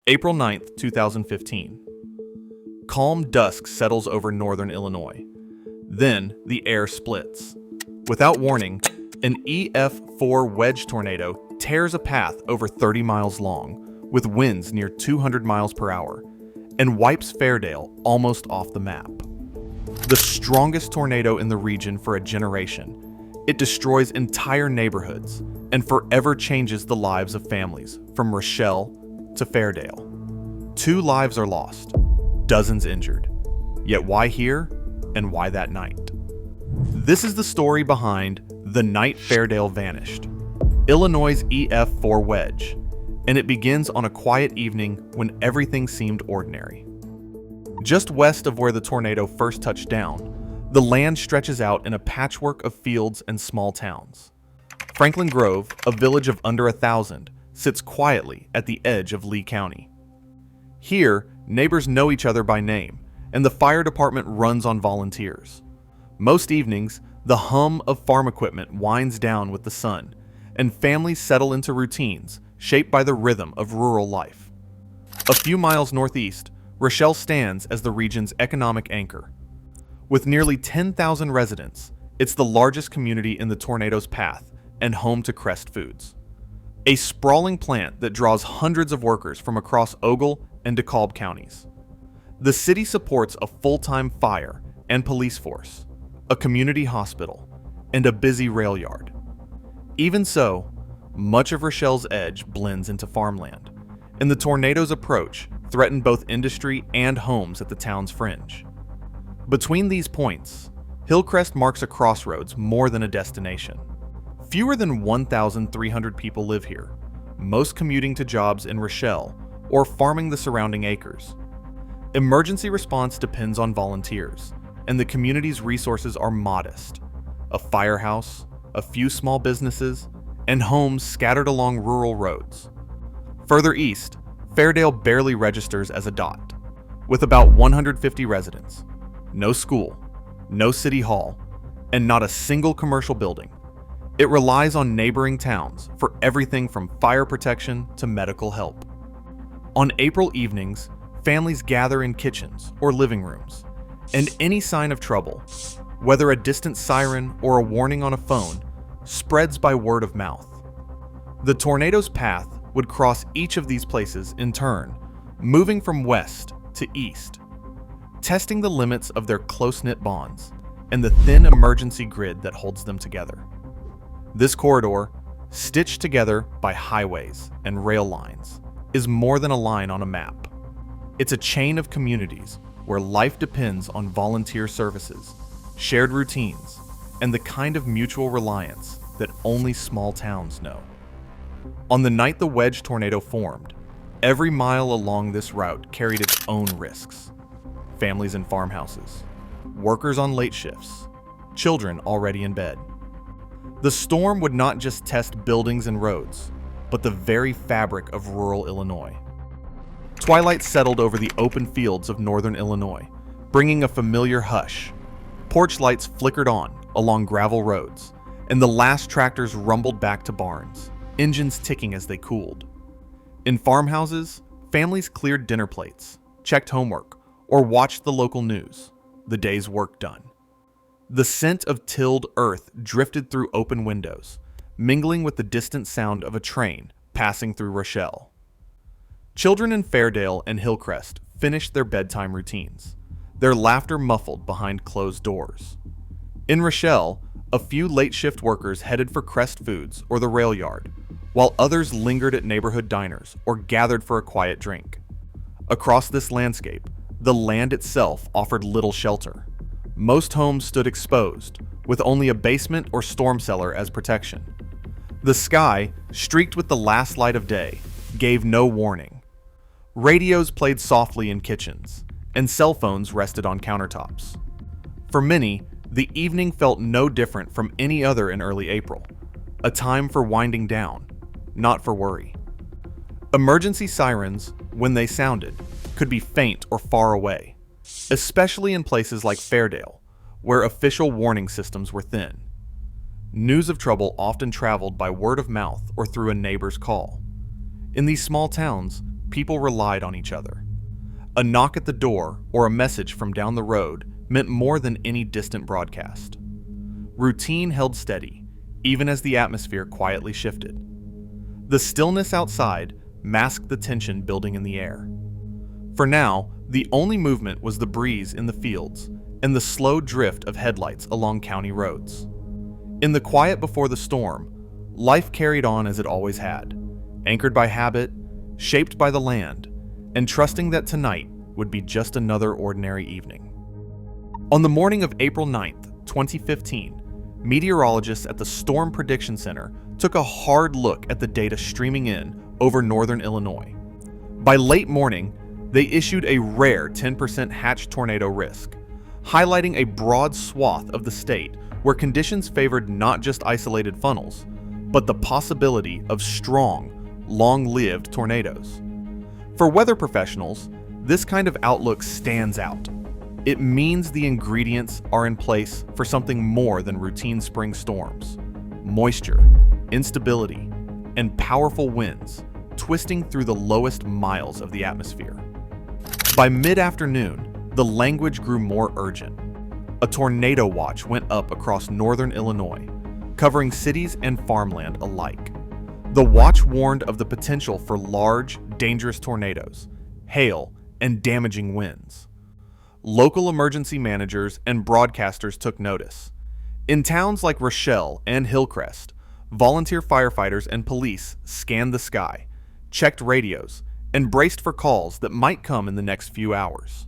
April 9th, 2015. Calm dusk settles over northern Illinois. Then, the air splits. Without warning, an EF4 Wedge tornado tears a path over 30 miles long, with winds near 200 miles per hour, and wipes Fairdale almost off the map. The strongest tornado in the region for a generation, it destroys entire neighborhoods and forever changes the lives of families from Rochelle to Fairdale. 2 lives are lost, dozens injured. Yet why here and why that night? This is the story behind The Night Fairdale Vanished, Illinois' EF4 Wedge, and it begins on a quiet evening when everything seemed ordinary. Just west of where the tornado first touched down, the land stretches out in a patchwork of fields and small towns. Franklin Grove, a village of under 1,000, sits quietly at the edge of Lee County. Here, neighbors know each other by name, and the fire department runs on volunteers. Most evenings, the hum of farm equipment winds down with the sun, and families settle into routines shaped by the rhythm of rural life. A few miles northeast, Rochelle stands as the region's economic anchor. With nearly 10,000 residents, it's the largest community in the tornado's path and home to Crest Foods, a sprawling plant that draws hundreds of workers from across Ogle and DeKalb counties. The city supports a full-time fire and police force, a community hospital, and a busy rail yard. Even so, much of Rochelle's edge blends into farmland, and the tornado's approach threatened both industry and homes at the town's fringe. Between these points, Hillcrest marks a crossroads more than a destination. Fewer than 1,300 people live here, most commuting to jobs in Rochelle or farming the surrounding acres. Emergency response depends on volunteers, and the community's resources are modest: a firehouse, a few small businesses, and homes scattered along rural roads. Further east, Fairdale barely registers as a dot, with about 150 residents. No school, no city hall, and not a single commercial building. It relies on neighboring towns for everything from fire protection to medical help. On April evenings, families gather in kitchens or living rooms, and any sign of trouble, whether a distant siren or a warning on a phone, spreads by word of mouth. The tornado's path would cross each of these places in turn, moving from west to east, testing the limits of their close-knit bonds and the thin emergency grid that holds them together. This corridor, stitched together by highways and rail lines, is more than a line on a map. It's a chain of communities where life depends on volunteer services, shared routines, and the kind of mutual reliance that only small towns know. On the night the Wedge tornado formed, every mile along this route carried its own risks. Families in farmhouses, workers on late shifts, children already in bed. The storm would not just test buildings and roads, but the very fabric of rural Illinois. Twilight settled over the open fields of northern Illinois, bringing a familiar hush. Porch lights flickered on along gravel roads, and the last tractors rumbled back to barns, engines ticking as they cooled. In farmhouses, families cleared dinner plates, checked homework, or watched the local news, the day's work done. The scent of tilled earth drifted through open windows, mingling with the distant sound of a train passing through Rochelle. Children in Fairdale and Hillcrest finished their bedtime routines, their laughter muffled behind closed doors. In Rochelle, a few late shift workers headed for Crest Foods or the rail yard, while others lingered at neighborhood diners or gathered for a quiet drink. Across this landscape, the land itself offered little shelter. Most homes stood exposed, with only a basement or storm cellar as protection. The sky, streaked with the last light of day, gave no warning. Radios played softly in kitchens, and cell phones rested on countertops. For many, the evening felt no different from any other in early April, a time for winding down, not for worry. Emergency sirens, when they sounded, could be faint or far away, especially in places like Fairdale, where official warning systems were thin. News of trouble often traveled by word of mouth or through a neighbor's call. In these small towns, people relied on each other. A knock at the door or a message from down the road meant more than any distant broadcast. Routine held steady, even as the atmosphere quietly shifted. The stillness outside masked the tension building in the air. For now, the only movement was the breeze in the fields and the slow drift of headlights along county roads. In the quiet before the storm, life carried on as it always had, anchored by habit, shaped by the land, and trusting that tonight would be just another ordinary evening. On the morning of April 9th, 2015, meteorologists at the Storm Prediction Center took a hard look at the data streaming in over northern Illinois. By late morning, they issued a rare 10% hatch tornado risk, highlighting a broad swath of the state where conditions favored not just isolated funnels, but the possibility of strong, long-lived tornadoes. For weather professionals, this kind of outlook stands out. It means the ingredients are in place for something more than routine spring storms. Moisture, instability, and powerful winds twisting through the lowest miles of the atmosphere. By mid-afternoon, the language grew more urgent. A tornado watch went up across northern Illinois, covering cities and farmland alike. The watch warned of the potential for large, dangerous tornadoes, hail, and damaging winds. Local emergency managers and broadcasters took notice. In towns like Rochelle and Hillcrest, volunteer firefighters and police scanned the sky, checked radios, and braced for calls that might come in the next few hours.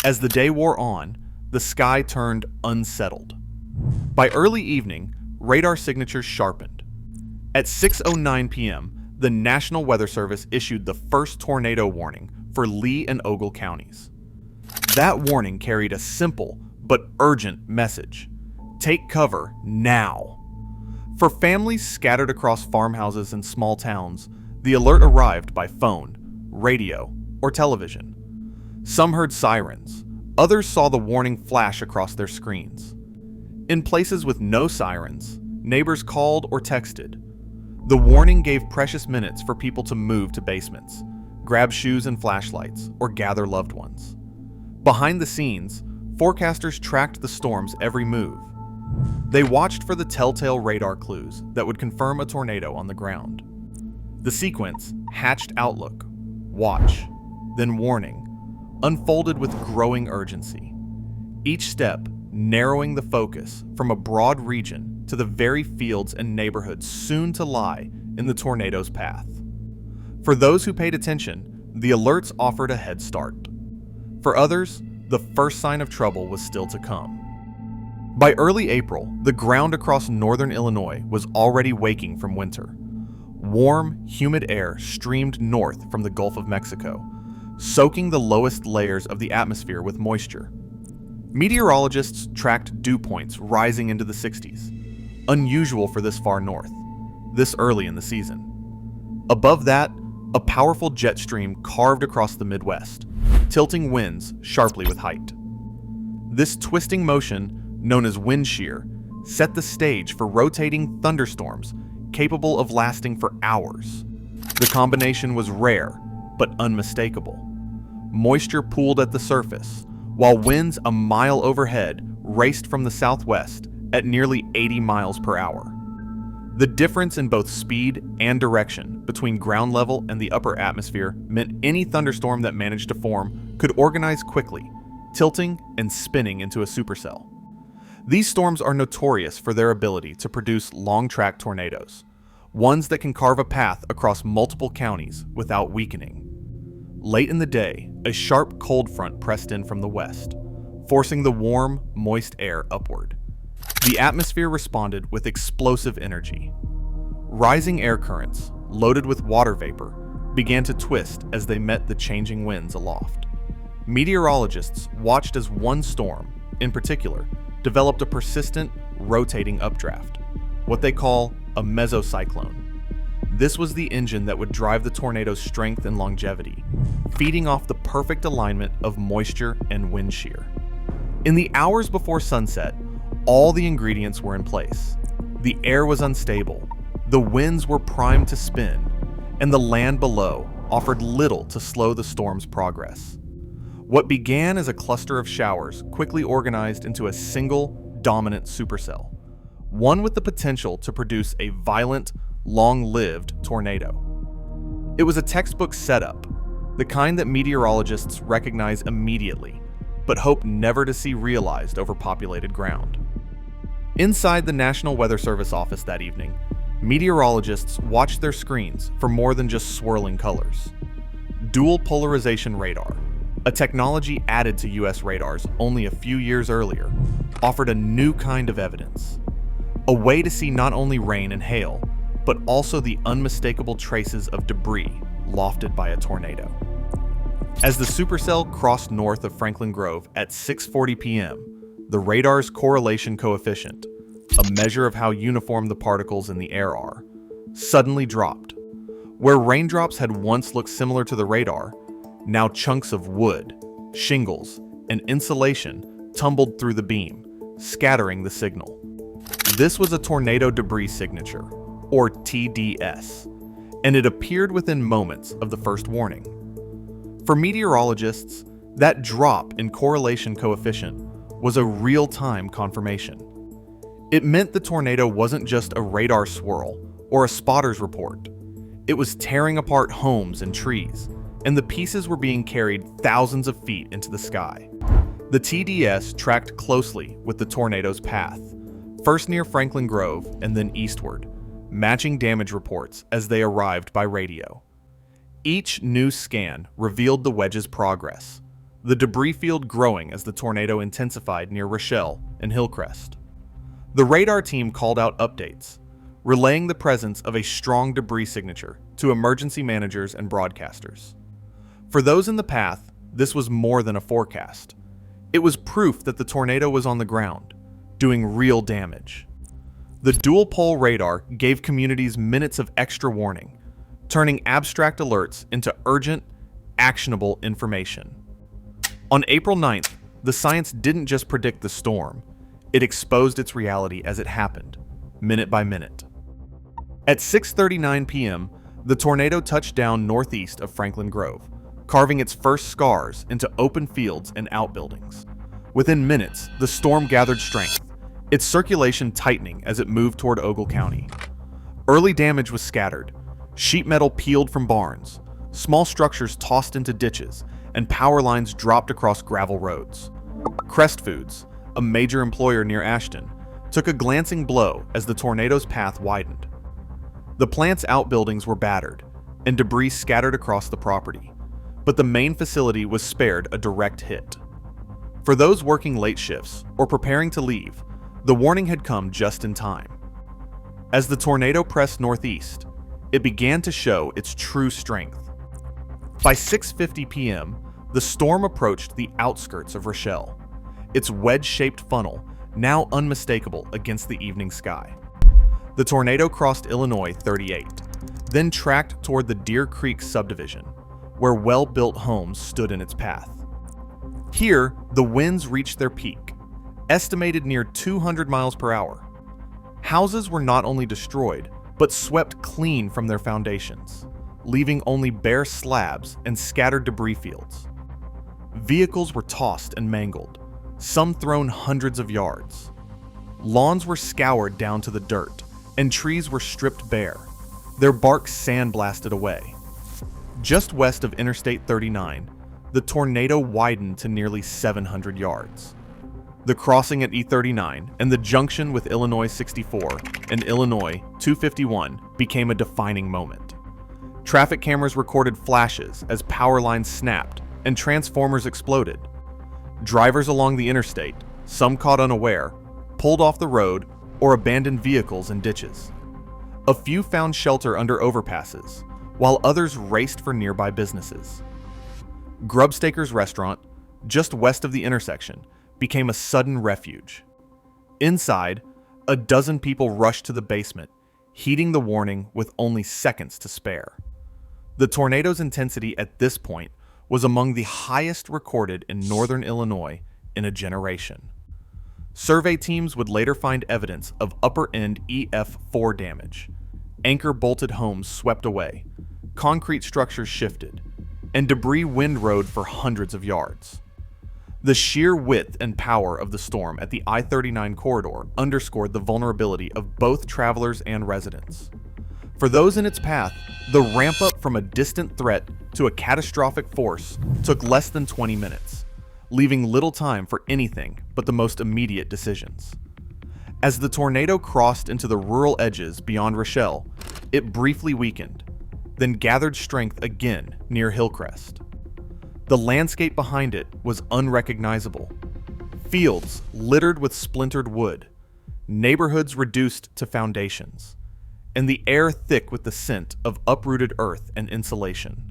As the day wore on, the sky turned unsettled. By early evening, radar signatures sharpened. At 6:09 p.m., the National Weather Service issued the first tornado warning for Lee and Ogle counties. That warning carried a simple but urgent message: take cover now. For families scattered across farmhouses and small towns, the alert arrived by phone, radio, or television. Some heard sirens, others saw the warning flash across their screens. In places with no sirens, neighbors called or texted. The warning gave precious minutes for people to move to basements, grab shoes and flashlights, or gather loved ones. Behind the scenes, forecasters tracked the storm's every move. They watched for the telltale radar clues that would confirm a tornado on the ground. The sequence, hatched outlook, watch, then warning, unfolded with growing urgency. Each step narrowing the focus from a broad region to the very fields and neighborhoods soon to lie in the tornado's path. For those who paid attention, the alerts offered a head start. For others, the first sign of trouble was still to come. By early April, the ground across northern Illinois was already waking from winter. Warm, humid air streamed north from the Gulf of Mexico, soaking the lowest layers of the atmosphere with moisture. Meteorologists tracked dew points rising into the 60s, unusual for this far north, this early in the season. Above that, a powerful jet stream carved across the Midwest, tilting winds sharply with height. This twisting motion, known as wind shear, set the stage for rotating thunderstorms capable of lasting for hours. The combination was rare, but unmistakable. Moisture pooled at the surface, while winds a mile overhead raced from the southwest at nearly 80 miles per hour. The difference in both speed and direction between ground level and the upper atmosphere meant any thunderstorm that managed to form could organize quickly, tilting and spinning into a supercell. These storms are notorious for their ability to produce long-track tornadoes, ones that can carve a path across multiple counties without weakening. Late in the day, a sharp cold front pressed in from the west, forcing the warm, moist air upward. The atmosphere responded with explosive energy. Rising air currents, loaded with water vapor, began to twist as they met the changing winds aloft. Meteorologists watched as one storm, in particular, developed a persistent, rotating updraft, what they call a mesocyclone. This was the engine that would drive the tornado's strength and longevity, feeding off the perfect alignment of moisture and wind shear. In the hours before sunset, all the ingredients were in place. The air was unstable, the winds were primed to spin, and the land below offered little to slow the storm's progress. What began as a cluster of showers quickly organized into a single, dominant supercell, one with the potential to produce a violent, long-lived tornado. It was a textbook setup, the kind that meteorologists recognize immediately, but hope never to see realized over populated ground. Inside the National Weather Service office that evening, meteorologists watched their screens for more than just swirling colors. Dual polarization radar, a technology added to U.S. radars only a few years earlier, offered a new kind of evidence. A way to see not only rain and hail, but also the unmistakable traces of debris lofted by a tornado. As the supercell crossed north of Franklin Grove at 6:40 p.m., the radar's correlation coefficient, a measure of how uniform the particles in the air are, suddenly dropped. Where raindrops had once looked similar to the radar, now chunks of wood, shingles, and insulation tumbled through the beam, scattering the signal. This was a tornado debris signature, or TDS, and it appeared within moments of the first warning. For meteorologists, that drop in correlation coefficient was a real-time confirmation. It meant the tornado wasn't just a radar swirl or a spotter's report. It was tearing apart homes and trees, and the pieces were being carried thousands of feet into the sky. The TDS tracked closely with the tornado's path, first near Franklin Grove and then eastward, matching damage reports as they arrived by radio. Each new scan revealed the wedge's progress, the debris field growing as the tornado intensified near Rochelle and Hillcrest. The radar team called out updates, relaying the presence of a strong debris signature to emergency managers and broadcasters. For those in the path, this was more than a forecast. It was proof that the tornado was on the ground, doing real damage. The dual-pole radar gave communities minutes of extra warning, turning abstract alerts into urgent, actionable information. On April 9th, the science didn't just predict the storm, it exposed its reality as it happened, minute by minute. At 6:39 p.m., the tornado touched down northeast of Franklin Grove, carving its first scars into open fields and outbuildings. Within minutes, the storm gathered strength, its circulation tightening as it moved toward Ogle County. Early damage was scattered, sheet metal peeled from barns, small structures tossed into ditches, and power lines dropped across gravel roads. Crest Foods, a major employer near Ashton, took a glancing blow as the tornado's path widened. The plant's outbuildings were battered, and debris scattered across the property, but the main facility was spared a direct hit. For those working late shifts or preparing to leave, the warning had come just in time. As the tornado pressed northeast, it began to show its true strength. By 6:50 p.m., the storm approached the outskirts of Rochelle, its wedge-shaped funnel now unmistakable against the evening sky. The tornado crossed Illinois 38, then tracked toward the Deer Creek subdivision, where well-built homes stood in its path. Here, the winds reached their peak, estimated near 200 miles per hour. Houses were not only destroyed, but swept clean from their foundations, leaving only bare slabs and scattered debris fields. Vehicles were tossed and mangled, some thrown hundreds of yards. Lawns were scoured down to the dirt, and trees were stripped bare, their bark sandblasted away. Just west of Interstate 39, the tornado widened to nearly 700 yards. The crossing at E39 and the junction with Illinois 64 and Illinois 251 became a defining moment. Traffic cameras recorded flashes as power lines snapped and transformers exploded. Drivers along the interstate, some caught unaware, pulled off the road or abandoned vehicles in ditches. A few found shelter under overpasses, while others raced for nearby businesses. Grubstakers restaurant, just west of the intersection, became a sudden refuge. Inside, a dozen people rushed to the basement, heeding the warning with only seconds to spare. The tornado's intensity at this point was among the highest recorded in northern Illinois in a generation. Survey teams would later find evidence of upper-end EF4 damage. Anchor-bolted homes swept away, concrete structures shifted, and debris windrowed for hundreds of yards. The sheer width and power of the storm at the I-39 corridor underscored the vulnerability of both travelers and residents. For those in its path, the ramp-up from a distant threat to a catastrophic force took less than 20 minutes, leaving little time for anything but the most immediate decisions. As the tornado crossed into the rural edges beyond Rochelle, it briefly weakened, then gathered strength again near Hillcrest. The landscape behind it was unrecognizable. Fields littered with splintered wood, neighborhoods reduced to foundations, and the air thick with the scent of uprooted earth and insulation.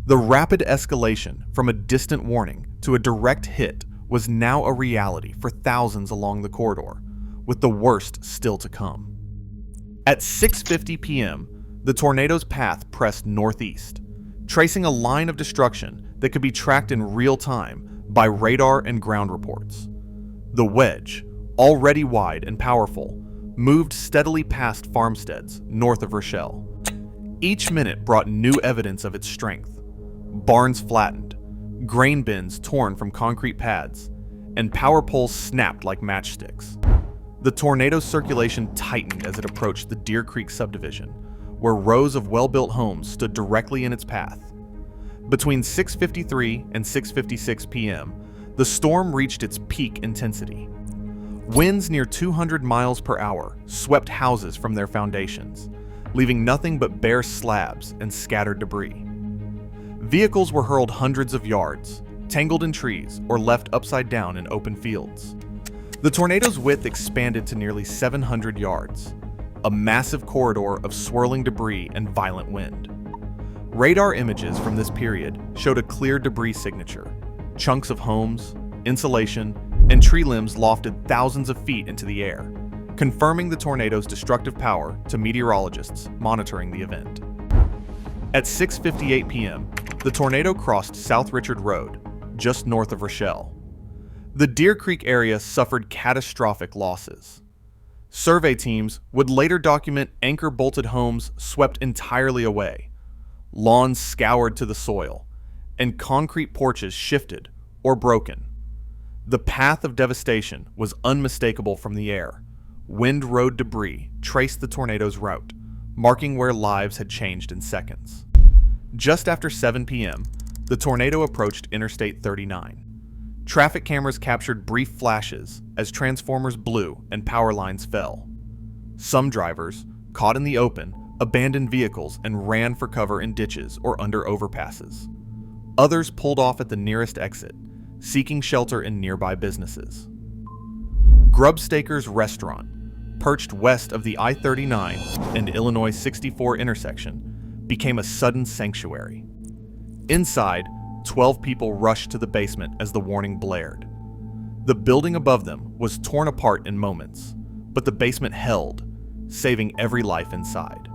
The rapid escalation from a distant warning to a direct hit was now a reality for thousands along the corridor, with the worst still to come. At 6:50 p.m., the tornado's path pressed northeast, tracing a line of destruction that could be tracked in real time by radar and ground reports. The Wedge, already wide and powerful, moved steadily past farmsteads north of Rochelle. Each minute brought new evidence of its strength. Barns flattened, grain bins torn from concrete pads, and power poles snapped like matchsticks. The tornado's circulation tightened as it approached the Deer Creek subdivision, where rows of well-built homes stood directly in its path. Between 6:53 and 6:56 p.m., the storm reached its peak intensity. Winds near 200 miles per hour swept houses from their foundations, leaving nothing but bare slabs and scattered debris. Vehicles were hurled hundreds of yards, tangled in trees, or left upside down in open fields. The tornado's width expanded to nearly 700 yards, a massive corridor of swirling debris and violent wind. Radar images from this period showed a clear debris signature: chunks of homes, insulation, and tree limbs lofted thousands of feet into the air, confirming the tornado's destructive power to meteorologists monitoring the event. At 6:58 p.m., the tornado crossed South Richard Road, just north of Rochelle. The Deer Creek area suffered catastrophic losses. Survey teams would later document anchor-bolted homes swept entirely away, lawns scoured to the soil, and concrete porches shifted or broken. The path of devastation was unmistakable from the air. Wind-rode debris traced the tornado's route, marking where lives had changed in seconds. Just after 7 p.m., the tornado approached Interstate 39. Traffic cameras captured brief flashes as transformers blew and power lines fell. Some drivers, caught in the open, abandoned vehicles and ran for cover in ditches or under overpasses. Others pulled off at the nearest exit, seeking shelter in nearby businesses. Grubstakers restaurant, perched west of the I-39 and Illinois 64 intersection, became a sudden sanctuary. Inside, 12 people rushed to the basement as the warning blared. The building above them was torn apart in moments, but the basement held, saving every life inside.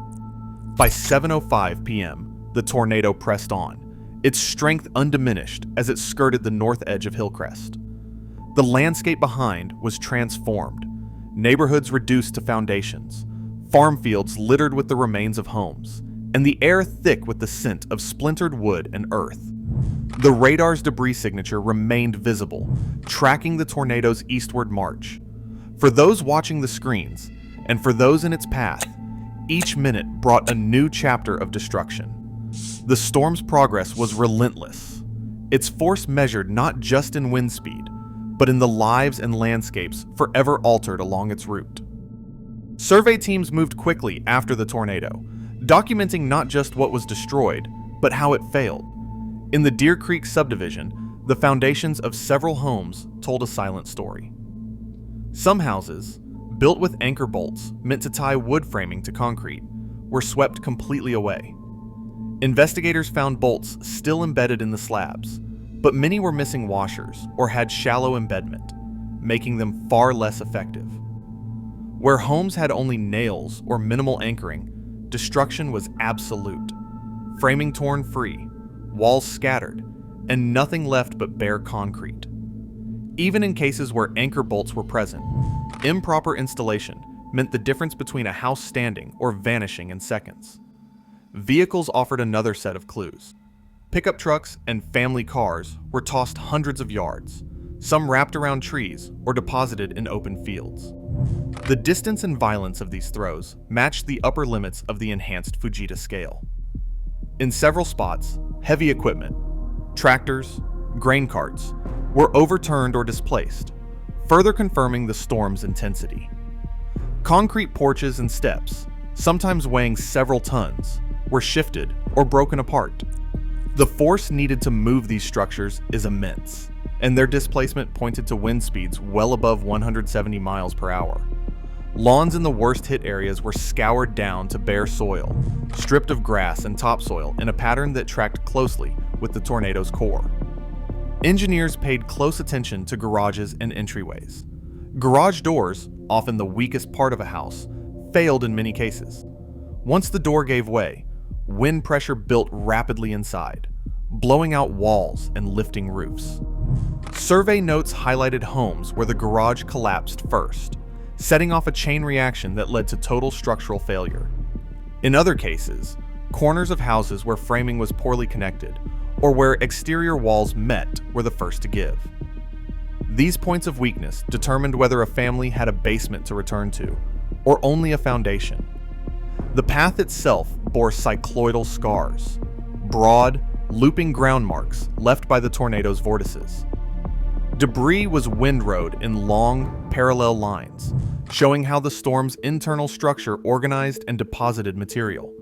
By 7:05 p.m., the tornado pressed on, its strength undiminished as it skirted the north edge of Hillcrest. The landscape behind was transformed, neighborhoods reduced to foundations, farm fields littered with the remains of homes, and the air thick with the scent of splintered wood and earth. The radar's debris signature remained visible, tracking the tornado's eastward march. For those watching the screens, and for those in its path, each minute brought a new chapter of destruction. The storm's progress was relentless, its force measured not just in wind speed, but in the lives and landscapes forever altered along its route. Survey teams moved quickly after the tornado, documenting not just what was destroyed, but how it failed. In the Deer Creek subdivision, the foundations of several homes told a silent story. Some houses, built with anchor bolts meant to tie wood framing to concrete, were swept completely away. Investigators found bolts still embedded in the slabs, but many were missing washers or had shallow embedment, making them far less effective. Where homes had only nails or minimal anchoring, destruction was absolute. Framing torn free, walls scattered, and nothing left but bare concrete. Even in cases where anchor bolts were present, improper installation meant the difference between a house standing or vanishing in seconds. vehicles offered another set of clues. Pickup trucks and family cars were tossed hundreds of yards, some wrapped around trees or deposited in open fields. The distance and violence of these throws matched the upper limits of the enhanced Fujita scale. In several spots, heavy equipment, tractors, grain carts, were overturned or displaced, further confirming the storm's intensity. Concrete porches and steps, sometimes weighing several tons, were shifted or broken apart. The force needed to move these structures is immense, and their displacement pointed to wind speeds well above 170 miles per hour. Lawns in the worst hit areas were scoured down to bare soil, stripped of grass and topsoil in a pattern that tracked closely with the tornado's core. Engineers paid close attention to garages and entryways. Garage doors, often the weakest part of a house, failed in many cases. Once the door gave way, wind pressure built rapidly inside, blowing out walls and lifting roofs. Survey notes highlighted homes where the garage collapsed first, setting off a chain reaction that led to total structural failure. In other cases, corners of houses where framing was poorly connected, or where exterior walls met, were the first to give. These points of weakness determined whether a family had a basement to return to, or only a foundation. The path itself bore cycloidal scars, broad, looping ground marks left by the tornado's vortices. Debris was windrowed in long, parallel lines, showing how the storm's internal structure organized and deposited material.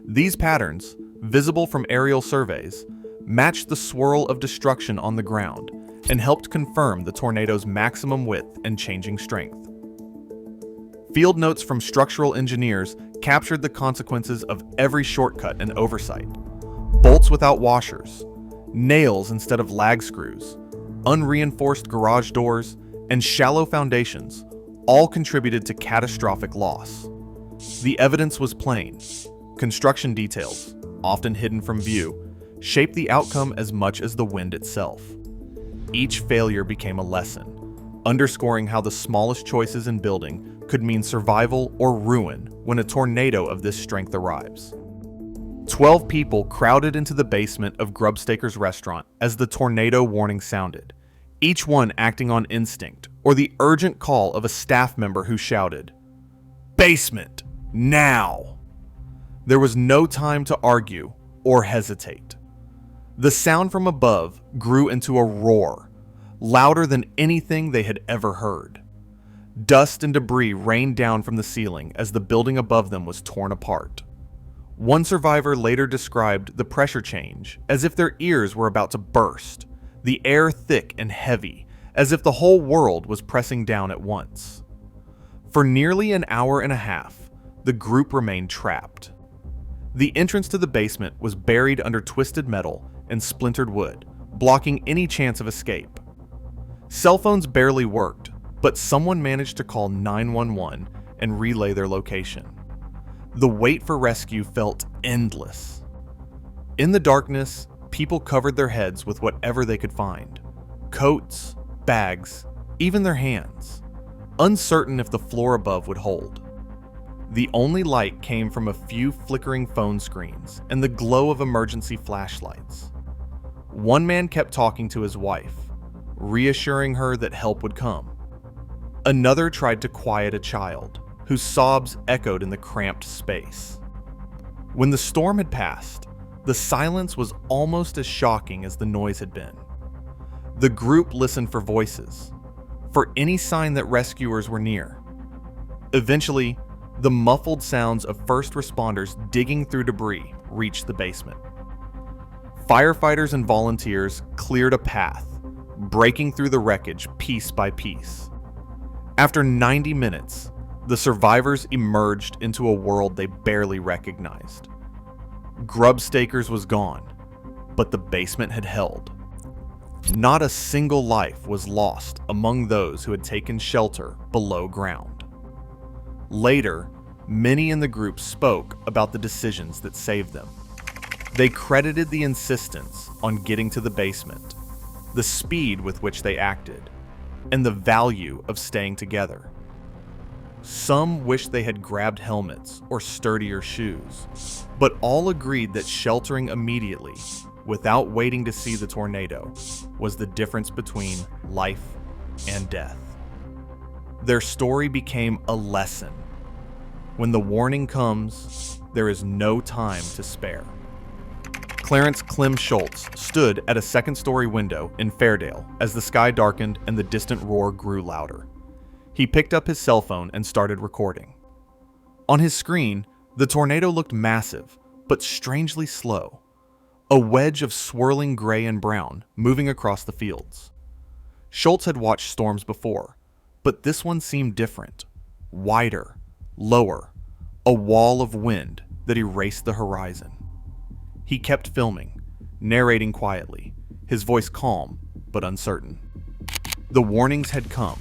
These patterns, visible from aerial surveys, matched the swirl of destruction on the ground and helped confirm the tornado's maximum width and changing strength. Field notes from structural engineers captured the consequences of every shortcut and oversight. Bolts without washers, nails instead of lag screws, unreinforced garage doors, and shallow foundations all contributed to catastrophic loss. The evidence was plain. Construction details, often hidden from view, shaped the outcome as much as the wind itself. Each failure became a lesson, underscoring how the smallest choices in building could mean survival or ruin when a tornado of this strength arrives. 12 people crowded into the basement of Grubstakers restaurant as the tornado warning sounded, each one acting on instinct or the urgent call of a staff member who shouted, "Basement, now!" There was no time to argue or hesitate. The sound from above grew into a roar, louder than anything they had ever heard. Dust and debris rained down from the ceiling as the building above them was torn apart. One survivor later described the pressure change as if their ears were about to burst, the air thick and heavy, as if the whole world was pressing down at once. For nearly an hour and a half, the group remained trapped. The entrance to the basement was buried under twisted metal and splintered wood, blocking any chance of escape. Cell phones barely worked, but someone managed to call 911 and relay their location. The wait for rescue felt endless. In the darkness, people covered their heads with whatever they could find. Coats, bags, even their hands, uncertain if the floor above would hold. The only light came from a few flickering phone screens and the glow of emergency flashlights. One man kept talking to his wife, reassuring her that help would come. Another tried to quiet a child, whose sobs echoed in the cramped space. When the storm had passed, the silence was almost as shocking as the noise had been. The group listened for voices, for any sign that rescuers were near. Eventually, the muffled sounds of first responders digging through debris reached the basement. Firefighters and volunteers cleared a path, breaking through the wreckage piece by piece. After 90 minutes, the survivors emerged into a world they barely recognized. Grubstakers was gone, but the basement had held. Not a single life was lost among those who had taken shelter below ground. Later, many in the group spoke about the decisions that saved them. They credited the insistence on getting to the basement, the speed with which they acted, and the value of staying together. Some wished they had grabbed helmets or sturdier shoes, but all agreed that sheltering immediately, without waiting to see the tornado, was the difference between life and death. Their story became a lesson. When the warning comes, there is no time to spare. Clarence Clem Schultz stood at a second-story window in Fairdale as the sky darkened and the distant roar grew louder. He picked up his cell phone and started recording. On his screen, the tornado looked massive, but strangely slow. A wedge of swirling gray and brown moving across the fields. Schultz had watched storms before, but this one seemed different. Wider, lower, a wall of wind that erased the horizon. He kept filming, narrating quietly, his voice calm but uncertain. The warnings had come,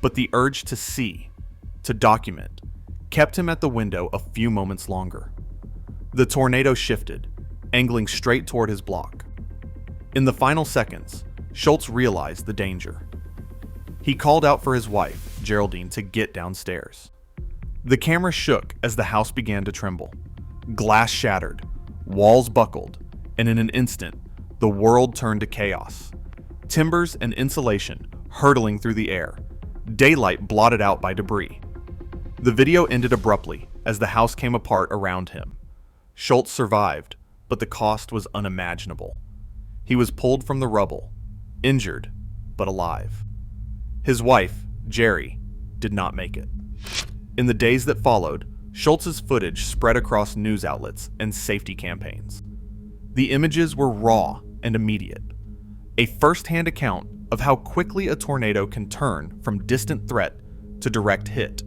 but the urge to see, to document, kept him at the window a few moments longer. The tornado shifted, angling straight toward his block. In the final seconds, Schultz realized the danger. He called out for his wife, Geraldine, to get downstairs. The camera shook as the house began to tremble. Glass shattered, walls buckled, and in an instant, the world turned to chaos. Timbers and insulation hurtling through the air, daylight blotted out by debris. The video ended abruptly as the house came apart around him. Schultz survived, but the cost was unimaginable. He was pulled from the rubble, injured, but alive. His wife, Jerry, did not make it. In the days that followed, Schultz's footage spread across news outlets and safety campaigns. The images were raw and immediate, a first-hand account of how quickly a tornado can turn from distant threat to direct hit.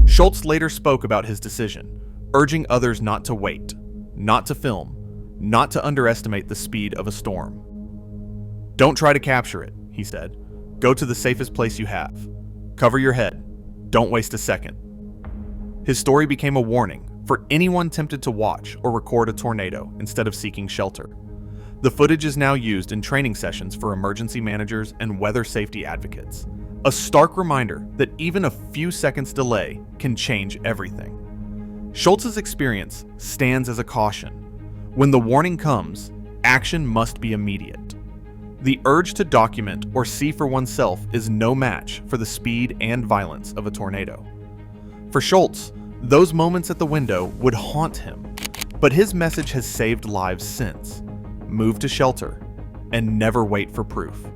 Schultz later spoke about his decision, urging others not to wait, not to film, not to underestimate the speed of a storm. "Don't try to capture it," he said. "Go to the safest place you have. Cover your head. Don't waste a second." His story became a warning for anyone tempted to watch or record a tornado instead of seeking shelter. The footage is now used in training sessions for emergency managers and weather safety advocates. A stark reminder that even a few seconds delay can change everything. Schultz's experience stands as a caution. When the warning comes, action must be immediate. The urge to document or see for oneself is no match for the speed and violence of a tornado. For Schultz, those moments at the window would haunt him, but his message has saved lives since. Move to shelter, and never wait for proof.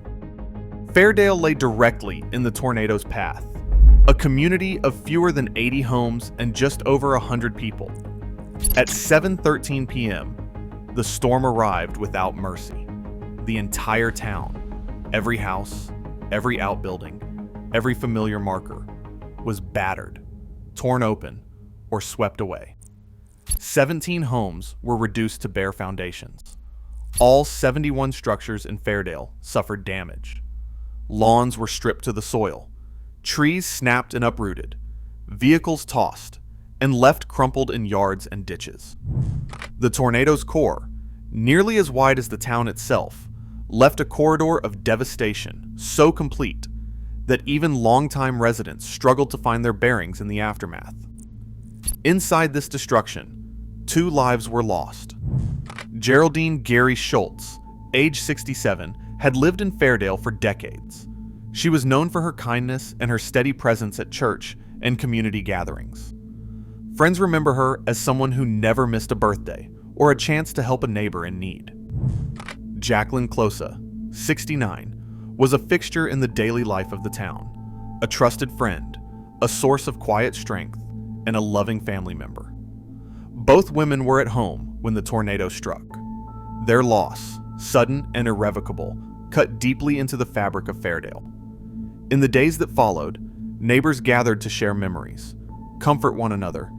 Fairdale lay directly in the tornado's path, a community of fewer than 80 homes and just over 100 people. At 7:13 p.m., the storm arrived without mercy. The entire town, every house, every outbuilding, every familiar marker, was battered, torn open, or swept away. 17 homes were reduced to bare foundations. All 71 structures in Fairdale suffered damage. Lawns were stripped to the soil, trees snapped and uprooted, vehicles tossed, and left crumpled in yards and ditches. The tornado's core, nearly as wide as the town itself, left a corridor of devastation so complete that even longtime residents struggled to find their bearings in the aftermath. Inside this destruction, 2 lives were lost. Geraldine Gary Schultz, age 67, had lived in Fairdale for decades. She was known for her kindness and her steady presence at church and community gatherings. Friends remember her as someone who never missed a birthday or a chance to help a neighbor in need. Jacqueline Closa, 69, was a fixture in the daily life of the town, a trusted friend, a source of quiet strength, and a loving family member. Both women were at home when the tornado struck. Their loss, sudden and irrevocable, cut deeply into the fabric of Fairdale. In the days that followed, neighbors gathered to share memories, comfort one another,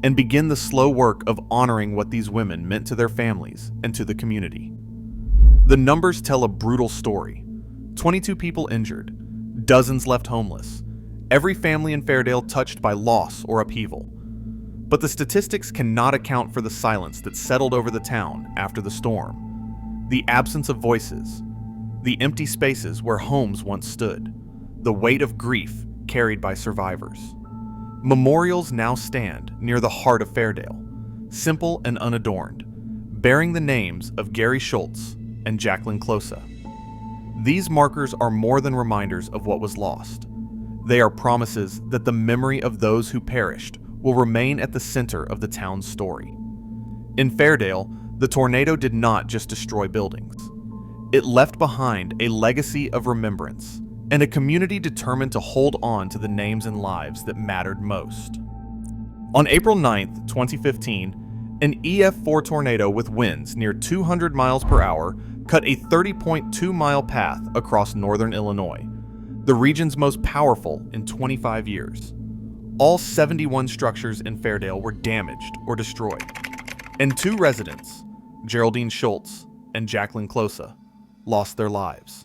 and begin the slow work of honoring what these women meant to their families and to the community. The numbers tell a brutal story. 22 people injured, dozens left homeless, every family in Fairdale touched by loss or upheaval. But the statistics cannot account for the silence that settled over the town after the storm. The absence of voices, the empty spaces where homes once stood, the weight of grief carried by survivors. Memorials now stand near the heart of Fairdale, simple and unadorned, bearing the names of Gary Schultz and Jacqueline Closa. These markers are more than reminders of what was lost. They are promises that the memory of those who perished will remain at the center of the town's story. In Fairdale, the tornado did not just destroy buildings. It left behind a legacy of remembrance and a community determined to hold on to the names and lives that mattered most. On April 9, 2015, an EF4 tornado with winds near 200 miles per hour cut a 30.2-mile path across northern Illinois, the region's most powerful in 25 years. All 71 structures in Fairdale were damaged or destroyed, and 2 residents, Geraldine Schultz and Jacqueline Closa, lost their lives.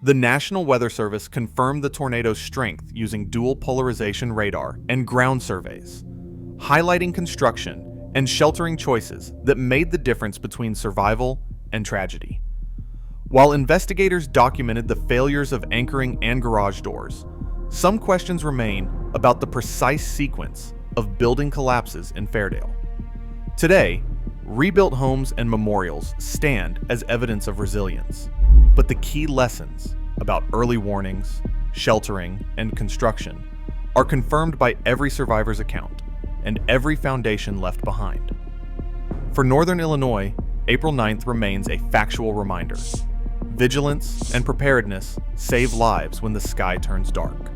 The National Weather Service confirmed the tornado's strength using dual polarization radar and ground surveys, highlighting construction and sheltering choices that made the difference between survival and tragedy. While investigators documented the failures of anchoring and garage doors, some questions remain about the precise sequence of building collapses in Fairdale. Today, rebuilt homes and memorials stand as evidence of resilience, but the key lessons about early warnings, sheltering, and construction are confirmed by every survivor's account and every foundation left behind. For Northern Illinois, April 9th remains a factual reminder. Vigilance and preparedness save lives when the sky turns dark.